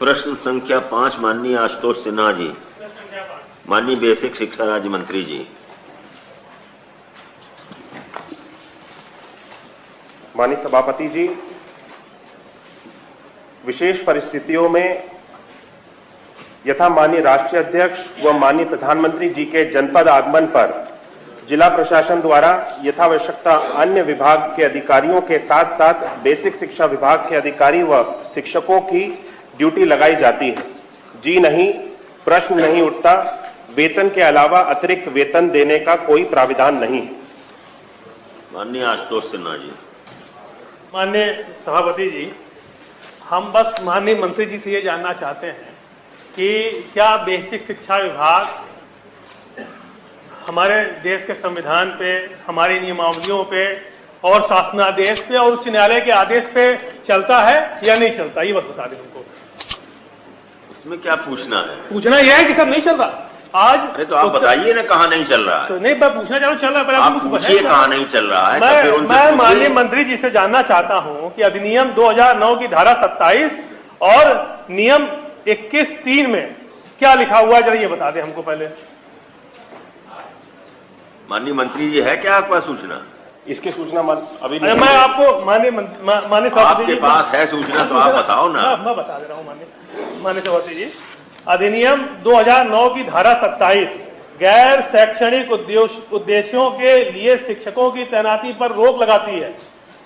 प्रश्न संख्या 5 माननीय आशुतोष सिन्हा जी, माननीय बेसिक शिक्षा राज्य मंत्री जी। माननीय सभापति जी, विशेष परिस्थितियों में यथा माननीय राष्ट्रीय अध्यक्ष व माननीय प्रधानमंत्री जी के जनपद आगमन पर जिला प्रशासन द्वारा यथावश्यकता अन्य विभाग के अधिकारियों के साथ साथ बेसिक शिक्षा विभाग के अधिकारी व शिक्षकों की ड्यूटी लगाई जाती है। जी नहीं, प्रश्न नहीं उठता। वेतन के अलावा अतिरिक्त वेतन देने का कोई प्राविधान नहीं है। माननीय आशुतोष सिन्हा जी। माननीय सभापति जी, हम बस माननीय मंत्री जी से ये जानना चाहते हैं कि क्या बेसिक शिक्षा विभाग हमारे देश के संविधान पे, हमारी नियमावलियों पे और शासनादेश पे और उच्च न्यायालय के आदेश पे चलता है या नहीं चलता, ये बस बता दें हमको। इसमें क्या पूछना है? पूछना यह है कि सब नहीं चल रहा आज। अरे तो आप बताइए ना कहाँ नहीं चल रहा है। तो नहीं, मैं पूछना चाह रहा हूँ चल रहा है, आप पूछिए कहाँ नहीं चल रहा है। मैं माननीय मंत्री जी से जानना चाहता हूँ कि अधिनियम 2009 की धारा 27 और नियम 21(3) में क्या लिखा हुआ है, जरा ये बता दें हमको पहले। माननीय मंत्री जी, है क्या आपके पास सूचना? इसकी सूचना अभी नहीं। मैं आपको माननीय सभापति जी, आपके पास है सूचना तो आप बताओ ना। मैं बता दे रहा हूँ माननीय सभापति जी। अधिनियम 2009 की धारा 27 गैर शैक्षणिक उद्देश्यों के लिए शिक्षकों की तैनाती पर रोक लगाती है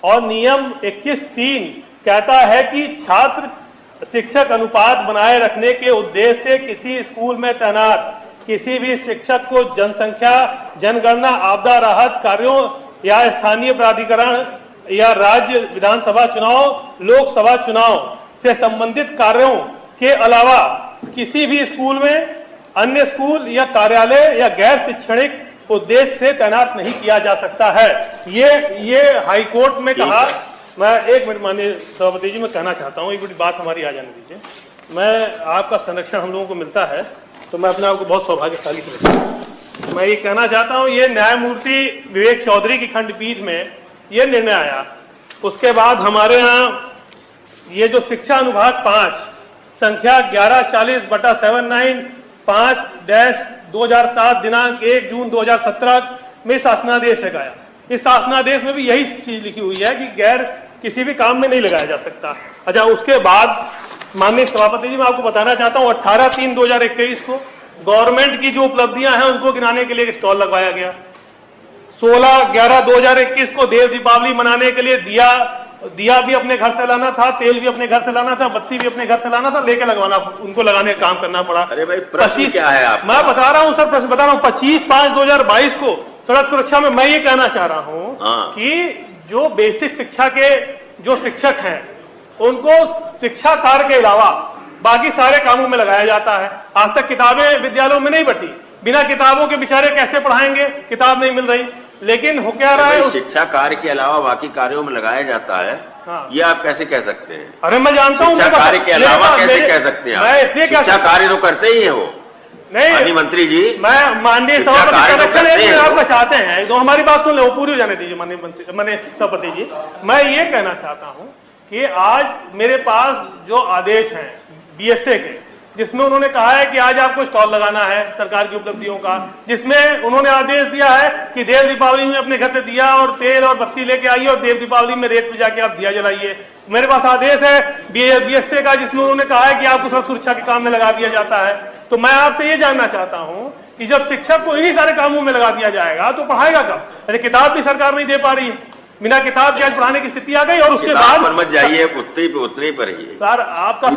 और नियम 21(3) कहता है कि छात्र शिक्षक अनुपात बनाए रखने के उद्देश्य से किसी स्कूल में तैनात किसी भी शिक्षक को जनसंख्या, जनगणना, आपदा राहत कार्यों या स्थानीय प्राधिकरण या राज्य विधानसभा चुनाव, लोकसभा चुनाव से संबंधित कार्यों के अलावा किसी भी स्कूल में, अन्य स्कूल या कार्यालय या गैर शैक्षणिक उद्देश्य से तैनात नहीं किया जा सकता है। ये हाई कोर्ट में कहा। मैं एक मिनट माननीय सभापति जी, मैं कहना चाहता हूँ, एक मिनट बात हमारी आ जाने दीजिए। मैं आपका संरक्षण हम लोगों को मिलता है तो मैं अपने आप को बहुत सौभाग्यशाली समझता हूँ। मैं ये कहना चाहता हूँ, ये न्यायमूर्ति विवेक चौधरी की खंडपीठ में ये निर्णय आया। उसके बाद हमारे यहाँ ये जो शिक्षा अनुभाग 5 संख्या 1140/79 5-2007 दिनांक 1 जून 2017 में शासनादेश है गया। इस शासनादेश में भी यही चीज लिखी हुई है कि गैर किसी भी काम में नहीं लगाया जा सकता। अच्छा, उसके बाद माननीय सभापति जी, मैं आपको बताना चाहता हूँ 18/3/2021 को गवर्नमेंट की जो उपलब्धियां हैं उनको गिनाने के लिए एक स्टॉल लगवाया गया। 16/11/2021 को देव दीपावली मनाने के लिए दिया भी अपने घर से लाना था, तेल भी अपने घर से लाना था, बत्ती भी अपने घर से लाना था, लेके लगवाना, उनको लगाने का काम करना पड़ा। अरे भाई, प्रश्न क्या है आप? मैं बता रहा हूँ सर, प्रश्न बता रहा हूँ। 25/5/2022 को सड़क सुरक्षा में मैं ये कहना चाह रहा हूँ कि जो बेसिक शिक्षा के जो शिक्षक हैं उनको शिक्षा कार्य के अलावा बाकी सारे कामों में लगाया जाता है। आज तक किताबें विद्यालयों में नहीं बटी, बिना किताबों के बेचारे कैसे पढ़ाएंगे, किताब नहीं मिल रही। लेकिन हो क्या रहा है, शिक्षा कार्य के अलावा बाकी कार्यों में लगाया जाता है। हाँ। ये आप कैसे कह सकते हैं? अरे मैं जानता हूँ, शिक्षा कार्य के अलावा कैसे कह सकते हैं? मैं इसलिए शिक्षा कार्य तो करते ही है वो। नहीं माननीय मंत्री जी, मैं माननीय सभापति आपका चाहते हैं तो हमारी बात सुन ले, वो पूरी हो जाने दीजिए। माननीय सभापति जी, मैं ये कहना चाहता हूँ कि आज मेरे पास जो आदेश हैं बीएसए के, जिसमें उन्होंने कहा है कि आज आपको स्टॉल लगाना है सरकार की उपलब्धियों का, जिसमें उन्होंने आदेश दिया है कि देव दीपावली में अपने घर से दिया और तेल और बत्ती लेके आइए और देव दीपावली में रेत पे जाके आप दिया जलाइए। मेरे पास आदेश है बीएसए का, जिसमें उन्होंने कहा है कि आपको सड़क सुरक्षा के काम में लगा दिया जाता है। तो मैं आपसे ये जानना चाहता हूँ कि जब शिक्षक को इन्हीं सारे कामों में लगा दिया जाएगा तो पढ़ाएगा कब? अरे किताब भी सरकार नहीं दे पा रही है, बिना किताब के आज पढ़ाने की स्थिति आ गई। और उसके बाद मत जाइए, उतने पर ही सर आपका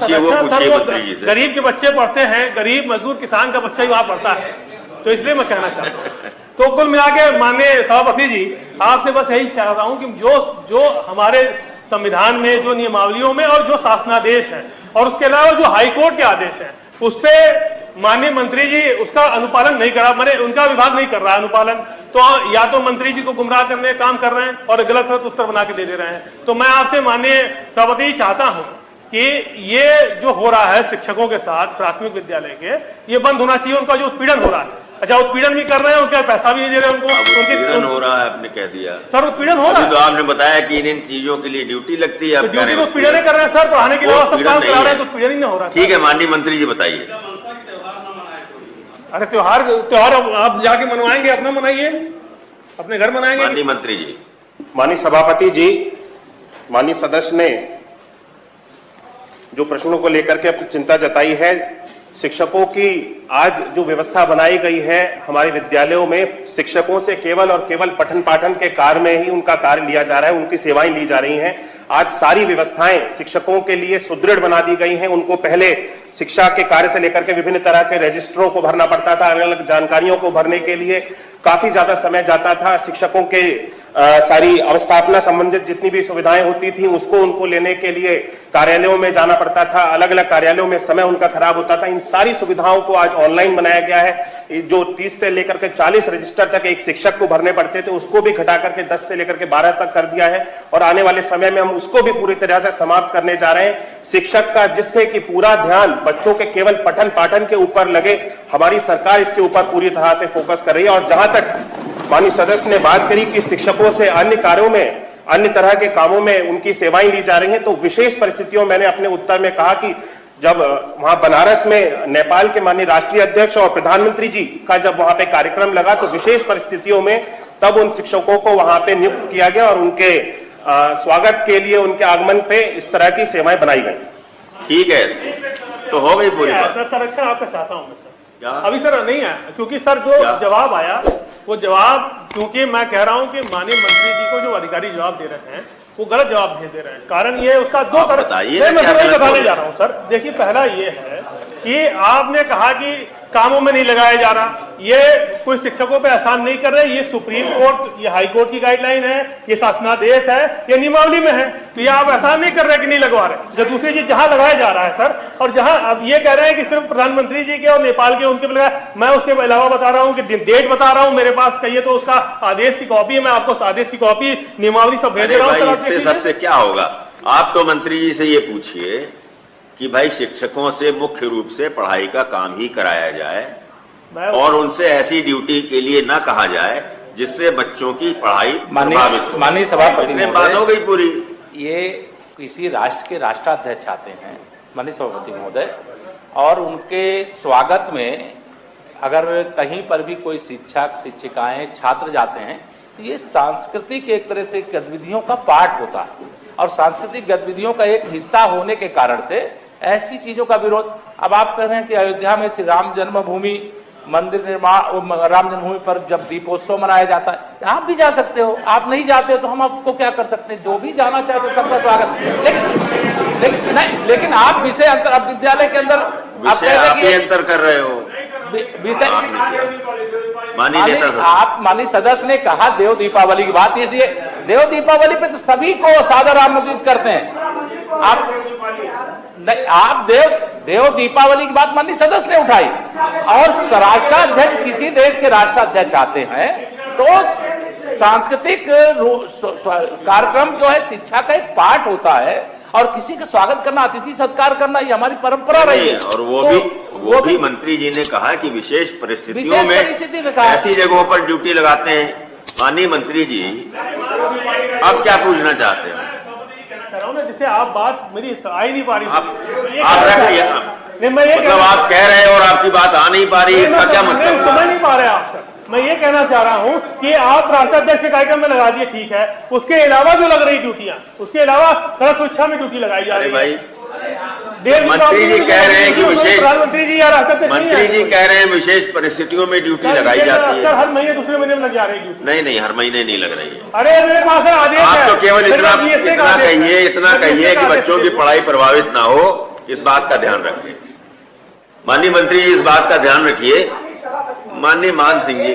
गरीब के बच्चे पढ़ते हैं, गरीब मजदूर किसान का बच्चा ही वहां पढ़ता है, तो इसलिए मैं कहना चाहता हूँ। तो कुल मिला के माननीय सभापति जी, आपसे बस यही चाह रहा हूँ कि जो हमारे संविधान में, जो नियमावलियों में और जो शासनादेश है और उसके अलावा जो हाईकोर्ट के आदेश है, उस पे माननीय मंत्री जी उसका अनुपालन नहीं करा, मैंने उनका विभाग नहीं कर रहा है अनुपालन। तो या तो मंत्री जी को गुमराह करने का काम कर रहे हैं और गलत उत्तर बना के दे रहे हैं। तो मैं आपसे माननीय सभापति जी चाहता हूं कि ये जो हो रहा है शिक्षकों के साथ प्राथमिक विद्यालय के, ये बंद होना चाहिए। उनका जो उत्पीड़न हो रहा है, अच्छा उत्पीड़न भी कर रहे हैं, उनका पैसा भी नहीं दे रहे हैं उनको। उत्पीड़न हो रहा है, आपने कह दिया सर, उत्पीड़न हो रहा है। तो आपने बताया कि इन चीजों के लिए ड्यूटी लगती है, आप कह रहे हैं उत्पीड़न कर रहे हैं सर, पढ़ाने के अलावा सब काम करा रहे हैं, तो उत्पीड़न ही नहीं हो रहा। ठीक है, माननीय मंत्री जी बताइए। अरे त्योहार आप जाके मनवाएंगे, अपना मनाइए, अपने घर मनाएंगे। माननीय मंत्री जी। माननीय सभापति जी, माननीय सदस्य ने जो प्रश्नों को लेकर के अपनी चिंता जताई है, शिक्षकों की आज जो व्यवस्था बनाई गई है हमारे विद्यालयों में, शिक्षकों से केवल और केवल पठन पाठन के कार्य में ही उनका कार्य लिया जा रहा है, उनकी सेवाएं ली जा रही हैं। आज सारी व्यवस्थाएं शिक्षकों के लिए सुदृढ़ बना दी गई हैं। उनको पहले शिक्षा के कार्य से लेकर के विभिन्न तरह के रजिस्टरों को भरना पड़ता था, अलग अलग जानकारियों को भरने के लिए काफी ज्यादा समय जाता था। शिक्षकों के सारी अवस्थापना संबंधित जितनी भी सुविधाएं होती थी उसको उनको लेने के लिए कार्यालयों में जाना पड़ता था, अलग अलग कार्यालयों में समय उनका खराब होता था। इन सारी सुविधाओं को आज ऑनलाइन बनाया गया है। जो 30 से लेकर के 40 रजिस्टर तक एक शिक्षक को भरने पड़ते थे, उसको भी घटा करके 10 से लेकर के 12 तक कर दिया है, और आने वाले समय में हम उसको भी पूरी तरह से समाप्त करने जा रहे हैं। शिक्षक का जिससे कि पूरा ध्यान बच्चों के केवल पठन पाठन के ऊपर लगे, हमारी सरकार इसके ऊपर पूरी तरह से फोकस कर रही है। और जहां तक माननीय सदस्य ने बात करी कि शिक्षकों से अन्य कार्यों में, अन्य तरह के कामों में उनकी सेवाएं ली जा रही हैं, तो विशेष परिस्थितियों मैंने अपने उत्तर में कहा कि जब वहां बनारस में नेपाल के माननीय राष्ट्रीय अध्यक्ष और प्रधानमंत्री जी का जब वहां पे कार्यक्रम लगा, तो विशेष परिस्थितियों में तब उन शिक्षकों को वहां पे नियुक्त किया गया और उनके स्वागत के लिए, उनके आगमन पे इस तरह की सेवाएं बनाई गई। ठीक है, तो हो गई पूरी बात। सर संरक्षण आपका चाहता हूँ मैं सर। क्या? अभी सर नहीं आया, क्योंकि सर जो जवाब आया वो जवाब, क्योंकि मैं कह रहा हूं कि माननीय मंत्री जी को जो अधिकारी जवाब दे रहे हैं वो गलत जवाब भेज दे रहे हैं। कारण ये उसका दो तरह, मैं बताने जा रहा हूं सर। देखिए, पहला ये है कि आपने कहा कि कामों में नहीं लगाया जा रहा, ये कोई शिक्षकों पे एहसान नहीं कर रहे, ये सुप्रीम कोर्ट, ये हाई कोर्ट की गाइडलाइन है, ये शासनादेश है, ये नियमावली में है, तो ये आप एहसान नहीं कर रहे कि नहीं लगवा रहे। जो दूसरी चीज जहां लगाया जा रहा है सर, और जहां अब ये कह रहे हैं कि सिर्फ प्रधानमंत्री जी के और नेपाल के उनके पे लगाया, मैं उसके अलावा बता रहा हूँ कि डेट बता रहा हूँ, मेरे पास कहिए तो उसका आदेश की कॉपी है, मैं आपको आदेश की कॉपी, नियमावली सब भेज रहा हूँ। इससे सबसे क्या होगा? आप तो मंत्री जी से ये पूछिए कि भाई शिक्षकों से मुख्य रूप से पढ़ाई का काम ही कराया जाए और उनसे ऐसी ड्यूटी के लिए ना कहा जाए जिससे बच्चों की पढ़ाई प्रभावित हो। माननीय सभापति इतने बात हो गई पूरी। ये किसी राष्ट्र के राष्ट्राध्यक्ष आते हैं माननीय सभापति महोदय, और उनके स्वागत में अगर कहीं पर भी कोई शिक्षक, शिक्षिकाएं, छात्र जाते हैं तो ये सांस्कृतिक एक तरह से गतिविधियों का पार्ट होता है, और सांस्कृतिक गतिविधियों का एक हिस्सा होने के कारण से ऐसी चीजों का विरोध। अब आप कह रहे हैं कि अयोध्या में श्री राम जन्मभूमि मंदिर निर्माण, राम जन्मभूमि पर जब दीपोत्सव मनाया जाता है, आप भी जा सकते हो, आप नहीं जाते हो तो हम आपको क्या कर सकते हैं? जो भी जाना चाहे तो सबका स्वागत। लेकिन आप विषय अंतर, अब विद्यालय के अंदर आप अंतर कर रहे हो विषय। माननीय आप माननीय सदस्य ने कहा देव दीपावली की बात, इसलिए देव दीपावली पे तो सभी को सादर आमंत्रित करते हैं। आप देव दीपावली की बात माननीय सदस्य ने उठाई, और राष्ट्राध्यक्ष, किसी देश के राष्ट्राध्यक्ष आते हैं तो सांस्कृतिक कार्यक्रम जो है शिक्षा का एक पार्ट होता है, और किसी का स्वागत करना, अतिथि सत्कार करना, ये हमारी परंपरा रही है। और वो भी मंत्री जी ने कहा कि विशेष परिस्थितियों में ऐसी जगहों पर ड्यूटी लगाते हैं। माननीय मंत्री जी, अब क्या पूछना चाहते हैं? जिसे आप बात मेरी आ ही नहीं पा रही, आप रखिए। मतलब आप कह रहे हैं और आपकी बात आ नहीं पा रही, इसका क्या मतलब? समझ नहीं पा रहे आप सर। मैं ये कहना चाह रहा हूं कि आप राष्ट्राध्यक्ष के कार्यक्रम में लगा दिए, ठीक है, उसके अलावा जो लग रही ड्यूटियां, उसके अलावा सड़क सुरक्षा में ड्यूटी लगाई जा रही है। मंत्री जी कह रहे हैं कि विशेष, प्रधानमंत्री जी या राष्ट्राध्यक्ष, मंत्री जी कह रहे हैं विशेष परिस्थितियों में ड्यूटी लगाई जाती है। हर महीने दूसरे महीने में लग जा रही है ड्यूटी। नहीं, हर महीने नहीं लग रही है। अरे मेरे पास आदेश है। आप तो केवल इतना कहिए कि बच्चों की पढ़ाई प्रभावित ना हो, इस बात का ध्यान रखें। माननीय मंत्री जी, इस बात का ध्यान रखिए। माननीय मान सिंह जी,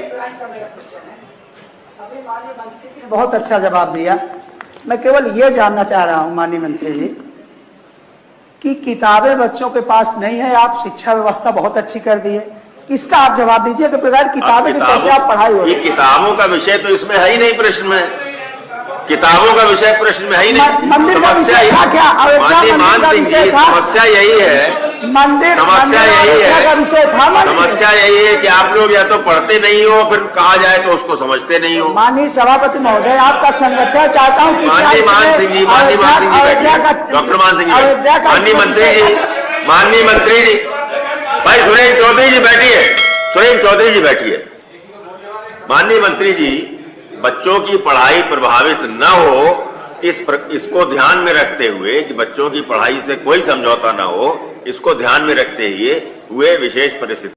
बहुत अच्छा जवाब दिया। मैं केवल ये जानना चाह रहा हूं माननीय मंत्री जी कि किताबें बच्चों के पास नहीं है, आप शिक्षा व्यवस्था बहुत अच्छी कर दी है, इसका आप जवाब दीजिए कि बगैर किताबें के कैसे आप पढ़ाई हो? ये किताबों का विषय तो इसमें है ही नहीं प्रश्न में। किताबों का विषय प्रश्न में है ही नहीं। मंदिर का विषय था क्या? माननीय मान सिंह जी, समस्या यही है, मंदिर समस्या यही है, का विषय था। समस्या यही है कि आप लोग या तो पढ़ते नहीं हो, फिर कहा जाए तो उसको समझते नहीं हो। माननीय सभापति महोदय, आपका संरक्षण चाहता हूँ कि माननीय मान सिंह जी, माननीय मान सिंह जी बैठिए, डॉक्टर मान सिंह जी, माननीय मंत्री जी, माननीय मंत्री जी, भाई सुरेंद्र चौधरी जी बैठिए, सुरेंद्र चौधरी जी बैठिए। माननीय मंत्री जी, बच्चों की पढ़ाई प्रभावित न हो, इसको ध्यान में रखते हुए कि बच्चों की पढ़ाई से कोई समझौता न हो, इसको ध्यान में रखते हुए विशेष परिस्थिति